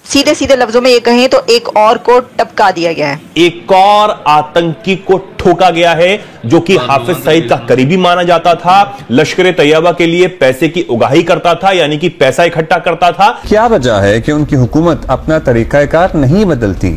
सीधे सीधे लफ्जों में ये कहें तो एक और को टपका दिया गया है। एक और आतंकी को ठोका गया है जो कि हाफिज सईद का करीबी माना जाता था, लश्कर तैयबा के लिए पैसे की उगाही करता था, यानी कि पैसा इकट्ठा करता था। क्या वजह है कि उनकी हुकूमत अपना तरीकाकार नहीं बदलती?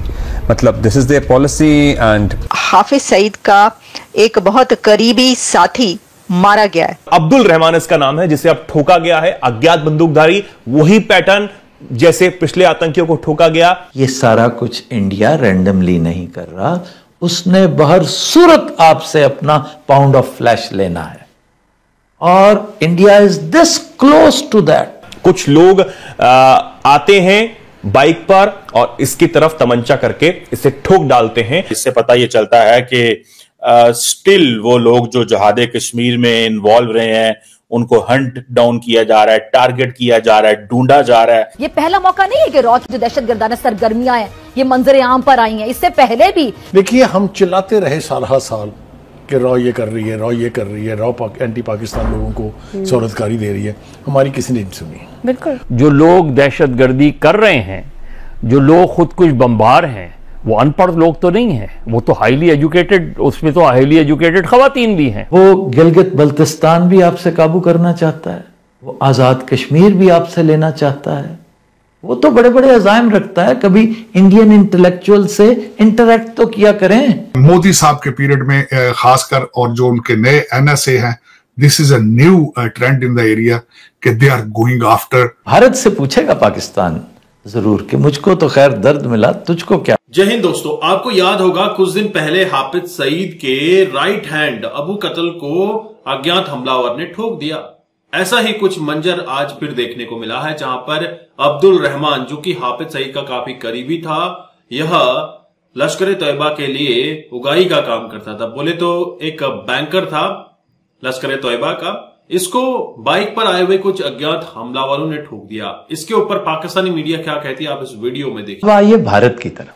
मतलब this is their policy. And Hafiz Saeed का एक बहुत करीबी साथी मारा गया है। अब्दुल रहमान इसका नाम है, जिसे अब ठोका गया है। अज्ञात बंदूकधारी, वही पैटर्न जैसे पिछले आतंकियों को ठोका गया। ये सारा कुछ इंडिया रैंडमली नहीं कर रहा, उसने बहर सूरत आपसे अपना पाउंड ऑफ फ्लैश लेना है, और India is this close to that. कुछ लोग आते हैं बाइक पर और इसकी तरफ तमंचा करके इसे ठोक डालते हैं। इससे पता यह चलता है कि स्टिल वो लोग जो जहादे कश्मीर में इन्वॉल्व रहे हैं उनको हंट डाउन किया जा रहा है, टारगेट किया जा रहा है, ढूंढा जा रहा है। ये पहला मौका नहीं है कि रॉ जो दहशतगर्दाना सरगर्मियां हैं ये मंजर आम पर आई हैं, इससे पहले भी। देखिए, हम चिल्लाते रहे साल कि रॉ ये कर रही है, रॉ ये कर रही है, रॉ एंटी पाकिस्तान लोगों को सहूलतकारी दे रही है, हमारी किसी ने नहीं सुनी। बिल्कुल, जो लोग दहशतगर्दी कर रहे हैं, जो लोग खुद कुछ बमबार हैं, वो अनपढ़ लोग तो नहीं हैं, वो तो हाईली एजुकेटेड, उसमें तो हाईली एजुकेटेड खवातीन भी हैं। वो गिलगित बल्तिस्तान भी आपसे काबू करना चाहता है, वो आजाद कश्मीर भी आपसे लेना चाहता है, वो तो बड़े बड़े अज़ाइम रखता है। कभी इंडियन इंटेलेक्चुअल से इंटरेक्ट तो किया करें। मोदी साहब के पीरियड में खासकर, और जो उनके नए NSA हैं, this is a new trend in the area कि they are going after. Bharat से पूछेगा पाकिस्तान जरूर कि मुझको तो खैर दर्द मिला, तुझको क्या। जय हिंद दोस्तों, आपको याद होगा कुछ दिन पहले हाफिज सईद के राइट हैंड अबू कत्ल को अज्ञात हमलावर ने ठोक दिया। ऐसा ही कुछ मंजर आज फिर देखने को मिला है, जहां पर अब्दुल रहमान, जो कि हाफिज सईद का काफी करीबी था, यह लश्कर तैयबा के लिए उगाही का काम करता था। बोले तो एक बैंकर था लश्कर तैयबा का। इसको बाइक पर आए हुए कुछ अज्ञात हमलावरों ने ठोक दिया। इसके ऊपर पाकिस्तानी मीडिया क्या कहती है, आप इस वीडियो में देखिए। आइए भारत की तरफ।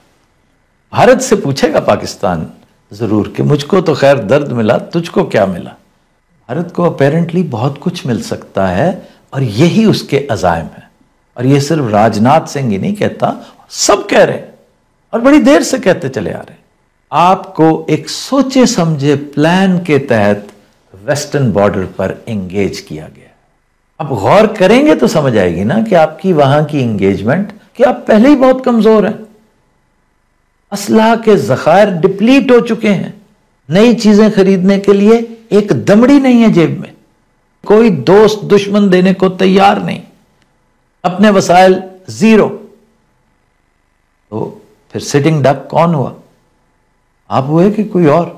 भारत से पूछेगा पाकिस्तान जरूर कि मुझको तो खैर दर्द मिला, तुझको क्या मिला। भारत को अपेरेंटली बहुत कुछ मिल सकता है, और यही उसके अज़ाइम है। और ये सिर्फ राजनाथ सिंह ही नहीं कहता, सब कह रहे हैं, और बड़ी देर से कहते चले आ रहे हैं। आपको एक सोचे समझे प्लान के तहत वेस्टर्न बॉर्डर पर एंगेज किया गया। अब गौर करेंगे तो समझ आएगी ना कि आपकी वहां की एंगेजमेंट, कि आप पहले ही बहुत कमजोर हैं। असलाह के ज़खायर डिप्लीट हो चुके हैं, नई चीजें खरीदने के लिए एक दमड़ी नहीं है जेब में, कोई दोस्त दुश्मन देने को तैयार नहीं, अपने वसाइल जीरो। तो फिर सिटिंग डक कौन हुआ? आप हुए कि कोई और?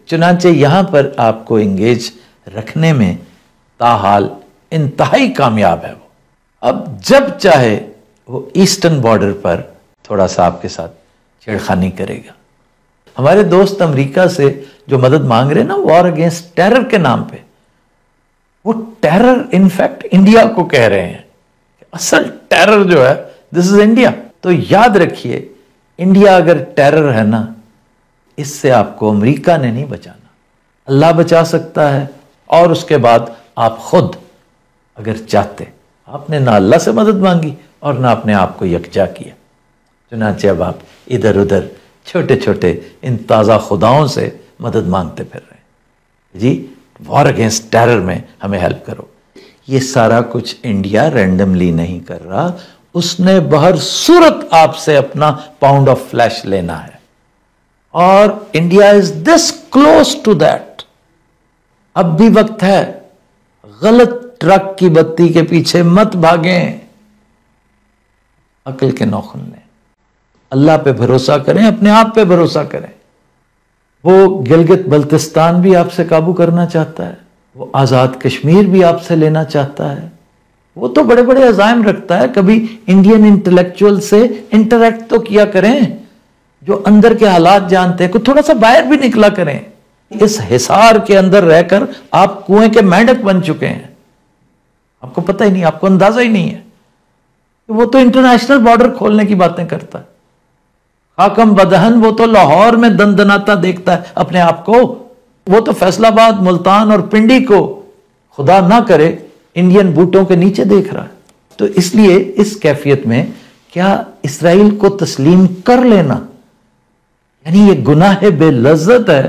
चुनांचे यहां पर आपको एंगेज रखने में ताहाल इंतहाई कामयाब है वो। अब जब चाहे वो ईस्टर्न बॉर्डर पर थोड़ा सा आपके साथ छेड़खानी करेगा। हमारे दोस्त अमेरिका से जो मदद मांग रहे हैं ना वॉर अगेंस्ट टेरर के नाम पे, वो टेरर इनफैक्ट इंडिया को कह रहे हैं। असल टेरर जो है दिस इज इंडिया। तो याद रखिए, इंडिया अगर टेरर है ना, इससे आपको अमेरिका ने नहीं बचाना, अल्लाह बचा सकता है। और उसके बाद आप खुद अगर चाहते, आपने ना अल्लाह से मदद मांगी और ना अपने आप को यकजा किया, चुनांचे अब आप इधर उधर छोटे छोटे इन ताज़ा खुदाओं से मदद मांगते फिर रहे हैं। जी, वॉर अगेंस्ट टेरर में हमें हेल्प करो। ये सारा कुछ इंडिया रैंडमली नहीं कर रहा, उसने बहर सूरत आपसे अपना पाउंड ऑफ फ्लैश लेना है, और India is this close to that. अब भी वक्त है, गलत ट्रक की बत्ती के पीछे मत भागें, अकल के नौखुन लें, अल्लाह पे भरोसा करें, अपने आप पे भरोसा करें। वो गिलगित बल्तिस्तान भी आपसे काबू करना चाहता है, वो आजाद कश्मीर भी आपसे लेना चाहता है, वो तो बड़े बड़े अज़ाइम रखता है। कभी इंडियन इंटेलेक्चुअल से इंटरेक्ट तो किया करें, जो अंदर के हालात जानते हैं, कुछ थोड़ा सा बाहर भी निकला करें। इस हिसार के अंदर रहकर आप कुएं के मेंढक बन चुके हैं, आपको पता ही नहीं, आपको अंदाजा ही नहीं है। वो तो इंटरनेशनल बॉर्डर खोलने की बातें करता है। हाकम बदहन, वो तो लाहौर में दंदनाता देखता है अपने आप को, वो तो फैसलाबाद, मुल्तान और पिंडी को खुदा ना करे इंडियन बूटों के नीचे देख रहा है। तो इसलिए इस कैफियत में क्या इसराइल को तस्लीम कर लेना यानी ये गुनाह बेलज्जत है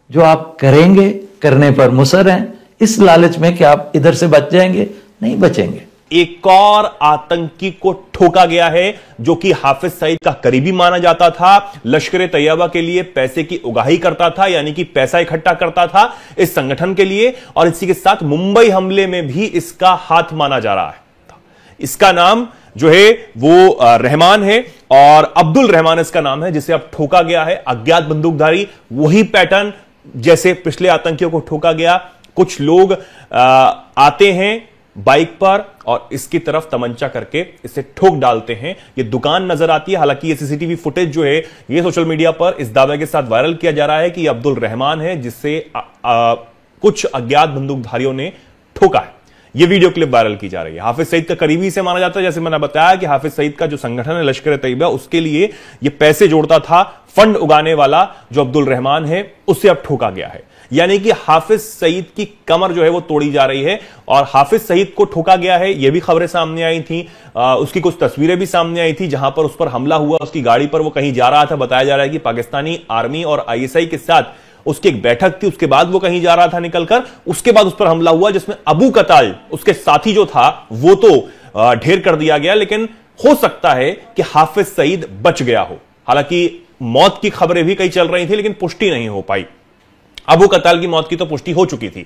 जो आप करेंगे, करने पर मुसर हैं, इस लालच में कि आप इधर से बच जाएंगे? नहीं बचेंगे। एक और आतंकी को ठोका गया है जो कि हाफिज सईद का करीबी माना जाता था, लश्कर तैयबा के लिए पैसे की उगाही करता था, यानी कि पैसा इकट्ठा करता था इस संगठन के लिए, और इसी के साथ मुंबई हमले में भी इसका हाथ माना जा रहा है। इसका नाम जो है वो रहमान है, और अब्दुल रहमान इसका नाम है, जिसे अब ठोका गया है। अज्ञात बंदूकधारी, वही पैटर्न जैसे पिछले आतंकियों को ठोका गया। कुछ लोग आते हैं बाइक पर और इसकी तरफ तमंचा करके इसे ठोक डालते हैं। ये दुकान नजर आती है। हालांकि ये सीसीटीवी फुटेज जो है ये सोशल मीडिया पर इस दावे के साथ वायरल किया जा रहा है कि ये अब्दुल रहमान है, जिससे कुछ अज्ञात बंदूकधारियों ने ठोका है। ये वीडियो क्लिप वायरल की जा रही है। हाफिज सईद का करीबी से माना जाता है। जैसे मैंने बताया कि हाफिज सईद का जो संगठन है लश्कर तैयबा, उसके लिए ये पैसे जोड़ता था। फंड उगाने वाला जो अब्दुल रहमान है, उसे अब ठोका गया है। यानी कि हाफिज सईद की कमर जो है वो तोड़ी जा रही है, और हाफिज सईद को ठोका गया है। ये भी खबरें सामने आई थी, उसकी कुछ तस्वीरें भी सामने आई थी जहां पर उस पर हमला हुआ। उसकी गाड़ी पर वो कहीं जा रहा था। बताया जा रहा है कि पाकिस्तानी आर्मी और ISI के साथ उसकी एक बैठक थी, उसके बाद वो कहीं जा रहा था निकलकर, उसके बाद उस पर हमला हुआ, जिसमें अबू कताल उसके साथी जो था वो तो ढेर कर दिया गया। लेकिन हो सकता है कि हाफिज सईद बच गया हो। हालांकि मौत की खबरें भी कई चल रही थी, लेकिन पुष्टि नहीं हो पाई। अबू कताल की मौत की तो पुष्टि हो चुकी थी।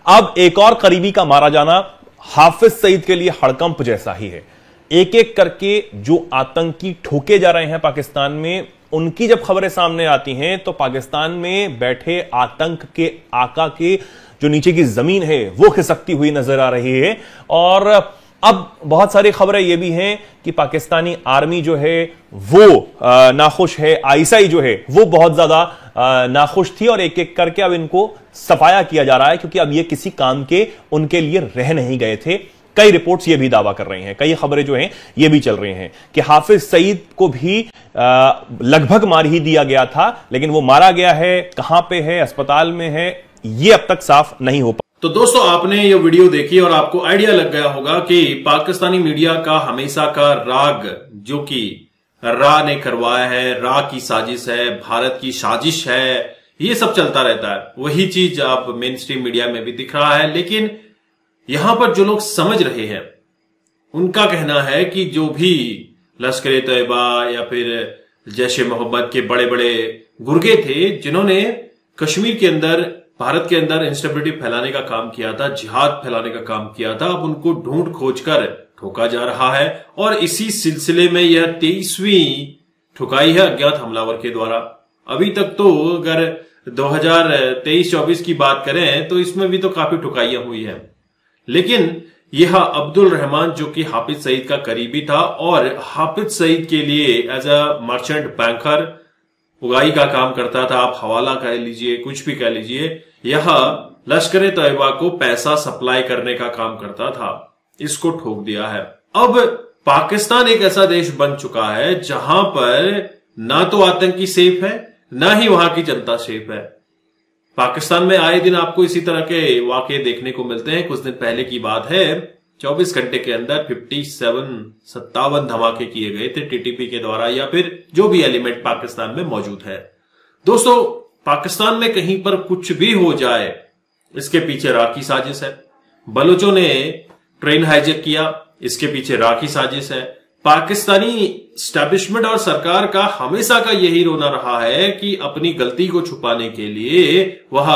अब एक और करीबी का मारा जाना हाफिज सईद के लिए हड़कंप जैसा ही है। एक एक करके जो आतंकी ठोके जा रहे हैं पाकिस्तान में, उनकी जब खबरें सामने आती हैं तो पाकिस्तान में बैठे आतंक के आका के जो नीचे की जमीन है वो खिसकती हुई नजर आ रही है। और अब बहुत सारी खबरें ये भी हैं कि पाकिस्तानी आर्मी जो है वो नाखुश है, ISI जो है वो बहुत ज्यादा नाखुश थी, और एक एक करके अब इनको सफाया किया जा रहा है, क्योंकि अब ये किसी काम के उनके लिए रह नहीं गए थे। कई रिपोर्ट्स ये भी दावा कर रही हैं, कई खबरें जो हैं ये भी चल रही हैं कि हाफिज सईद को भी लगभग मार ही दिया गया था, लेकिन वो मारा गया है, कहां पे है, अस्पताल में है, ये अब तक साफ नहीं हो पाया। तो दोस्तों, आपने ये वीडियो देखी और आपको आइडिया लग गया होगा कि पाकिस्तानी मीडिया का हमेशा का राग, जो कि रा ने करवाया है, रा की साजिश है, भारत की साजिश है, ये सब चलता रहता है। वही चीज अब मेन स्ट्रीम मीडिया में भी दिख रहा है। लेकिन यहां पर जो लोग समझ रहे हैं उनका कहना है कि जो भी लश्कर तैयबा या फिर जैश ए मोहम्मद के बड़े बड़े गुर्गे थे, जिन्होंने कश्मीर के अंदर, भारत के अंदर इंस्टेबिलिटी फैलाने का काम किया था, जिहाद फैलाने का काम किया था, अब उनको ढूंढ खोज कर ठोका जा रहा है। और इसी सिलसिले में यह 23वीं ठुकाई है अज्ञात हमलावर के द्वारा। अभी तक तो अगर 2023-24 की बात करें तो इसमें भी तो काफी ठुकाइयां हुई है। लेकिन यह अब्दुल रहमान, जो कि हाफिज सईद का करीबी था और हाफिज सईद के लिए एज अ मर्चेंट बैंकर उगाही का काम करता था, आप हवाला कह लीजिए, कुछ भी कह लीजिए, यह लश्कर तैयबा को पैसा सप्लाई करने का काम करता था, इसको ठोक दिया है। अब पाकिस्तान एक ऐसा देश बन चुका है जहां पर ना तो आतंकी सेफ है, ना ही वहां की जनता सेफ है। पाकिस्तान में आए दिन आपको इसी तरह के वाकये देखने को मिलते हैं। कुछ दिन पहले की बात है, 24 घंटे के अंदर 57 धमाके किए गए थे TTP के द्वारा, या फिर जो भी एलिमेंट पाकिस्तान में मौजूद है। दोस्तों, पाकिस्तान में कहीं पर कुछ भी हो जाए, इसके पीछे रा की साजिश है। बलोचों ने ट्रेन हाईजैक किया, इसके पीछे रा की साजिश है। पाकिस्तानी स्टैब्लिशमेंट और सरकार का हमेशा का यही रोना रहा है कि अपनी गलती को छुपाने के लिए वह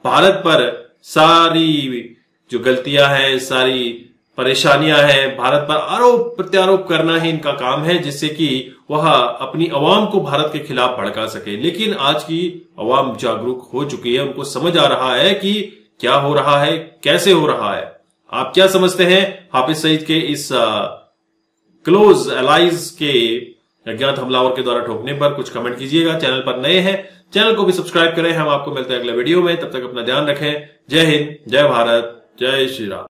भारत पर सारी जो गलतियां हैं, सारी परेशानियां हैं, भारत पर आरोप प्रत्यारोप करना ही इनका काम है, जिससे कि वह अपनी अवाम को भारत के खिलाफ भड़का सके। लेकिन आज की अवाम जागरूक हो चुकी है, उनको समझ आ रहा है कि क्या हो रहा है, कैसे हो रहा है। आप क्या समझते हैं हाफिज सईद के इस क्लोज एलाइज के अज्ञात हमलावर के द्वारा ठोकने पर? कुछ कमेंट कीजिएगा। चैनल पर नए हैं, चैनल को भी सब्सक्राइब करें। हम आपको मिलते हैं अगले वीडियो में, तब तक अपना ध्यान रखें। जय हिंद, जय भारत, जय श्री राम।